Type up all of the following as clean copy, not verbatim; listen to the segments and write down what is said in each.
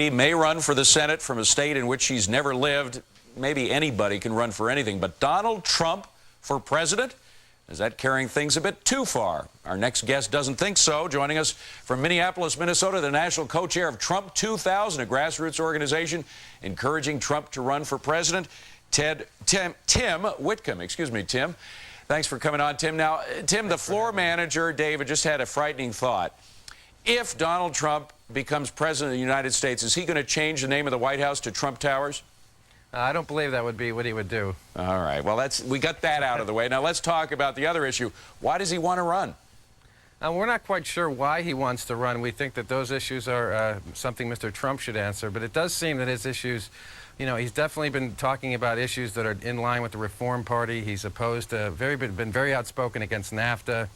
He may run for the Senate from a state in which he's never lived. Maybe anybody can run for anything, but Donald Trump for president? Is that carrying things a bit too far? Our next guest doesn't think so. Joining us from Minneapolis, Minnesota, the national co-chair of Trump 2000, a grassroots organization encouraging Trump to run for president, Tim Whitcomb. Excuse me, Tim. Thanks for coming on, Tim. Now, Tim, the floor manager, David, just had a frightening thought. If Donald Trump becomes president of the United States, is he going to change the name of the White House to Trump Towers? I don't believe that would be what he would do. All right. Well, we got that out of the way. Now let's talk about the other issue. Why does he want to run? We're not quite sure why he wants to run. We think that those issues are something Mr. Trump should answer. But it does seem that his issues, you know, he's definitely been talking about issues that are in line with the Reform Party. He's opposed to, been very outspoken against NAFTA.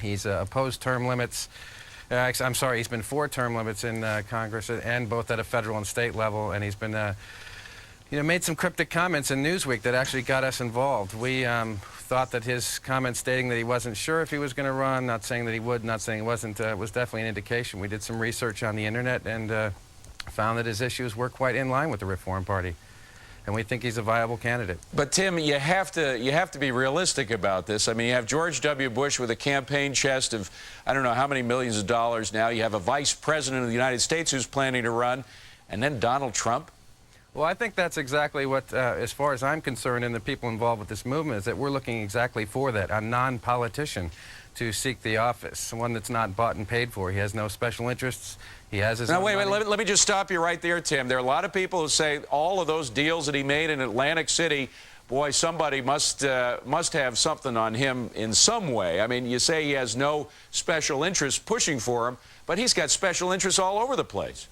He's opposed term limits. I'm sorry, he's been for term limits in Congress, and both at a federal and state level. And he's been made some cryptic comments in Newsweek that actually got us involved. We thought that his comments stating that he wasn't sure if he was going to run, not saying that he would, not saying he wasn't, was definitely an indication. We did some research on the internet and found that his issues were quite in line with the Reform Party. And we think he's a viable candidate. But Tim, you have to be realistic about this. I mean, you have George W. Bush with a campaign chest of I don't know how many millions of dollars now. You have a vice president of the United States who's planning to run, and then Donald Trump. Well, I think that's exactly what, as far as I'm concerned, and the people involved with this movement, is that we're looking exactly for that, a non-politician to seek the office, one that's not bought and paid for. He has no special interests. He has his own wait, money. let me just stop you right there, Tim. There are a lot of people who say all of those deals that he made in Atlantic City, boy, somebody must have something on him in some way. I mean, you say he has no special interests pushing for him, but he's got special interests all over the place.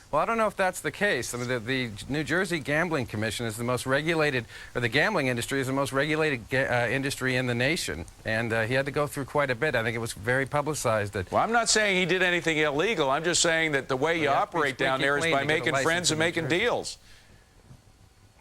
Well, I don't know if that's the case. I mean, the New Jersey Gambling Commission is the most regulated, or the gambling industry is the most regulated industry in the nation. And he had to go through quite a bit. I think it was very publicized. Well, I'm not saying he did anything illegal. I'm just saying that the way you operate down there is by making friends and making deals.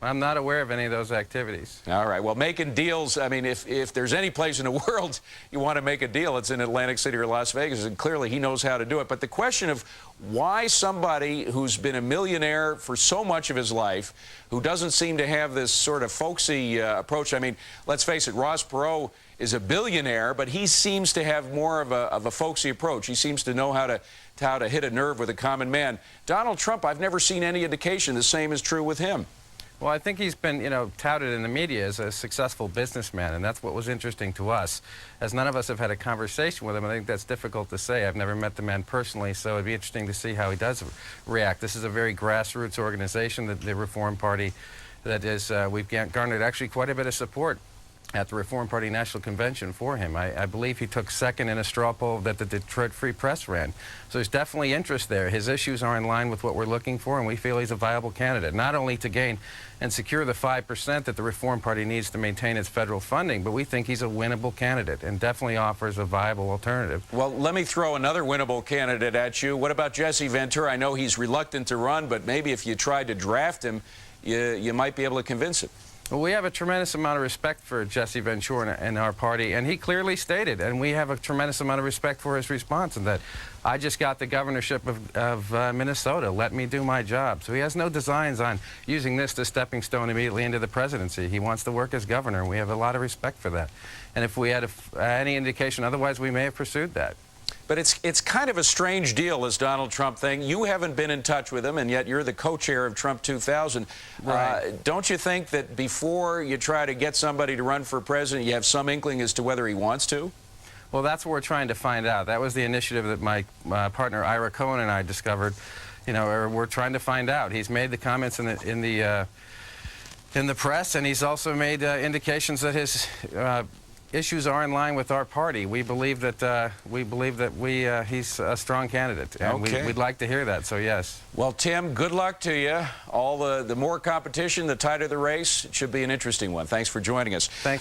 I'm not aware of any of those activities. All right. Well, making deals, I mean, if there's any place in the world you want to make a deal, it's in Atlantic City or Las Vegas, and clearly he knows how to do it. But the question of why somebody who's been a millionaire for so much of his life, who doesn't seem to have this sort of folksy approach, I mean, let's face it, Ross Perot is a billionaire, but he seems to have more of a folksy approach. He seems to know how to hit a nerve with a common man. Donald Trump, I've never seen any indication the same is true with him. Well, I think he's been, touted in the media as a successful businessman, and that's what was interesting to us. As none of us have had a conversation with him, I think that's difficult to say. I've never met the man personally, so it'd be interesting to see how he does react. This is a very grassroots organization, the Reform Party, that is, we've garnered actually quite a bit of support at the Reform Party National Convention for him. I believe he took second in a straw poll that the Detroit Free Press ran. So there's definitely interest there. His issues are in line with what we're looking for, and we feel he's a viable candidate, not only to gain and secure the 5% that the Reform Party needs to maintain its federal funding, but we think he's a winnable candidate and definitely offers a viable alternative. Well, let me throw another winnable candidate at you. What about Jesse Ventura? I know he's reluctant to run, but maybe if you tried to draft him, you might be able to convince him. Well, we have a tremendous amount of respect for Jesse Ventura in our party, and he clearly stated, and we have a tremendous amount of respect for his response, and that I just got the governorship of Minnesota. Let me do my job. So he has no designs on using this as a stepping stone immediately into the presidency. He wants to work as governor, and we have a lot of respect for that. And if we had any indication otherwise, we may have pursued that. But it's kind of a strange deal, this Donald Trump thing. You haven't been in touch with him, and yet you're the co-chair of Trump 2000. Right. Don't you think that before you try to get somebody to run for president, you have some inkling as to whether he wants to? Well, that's what we're trying to find out. That was the initiative that my partner Ira Cohen and I discovered. We're trying to find out. He's made the comments in the press, and he's also made indications that his issues are in line with our party. We believe that he's a strong candidate, and we'd like to hear that. So yes. Well, Tim, good luck to you. The more competition, the tighter the race. It should be an interesting one. Thanks for joining us. Thanks.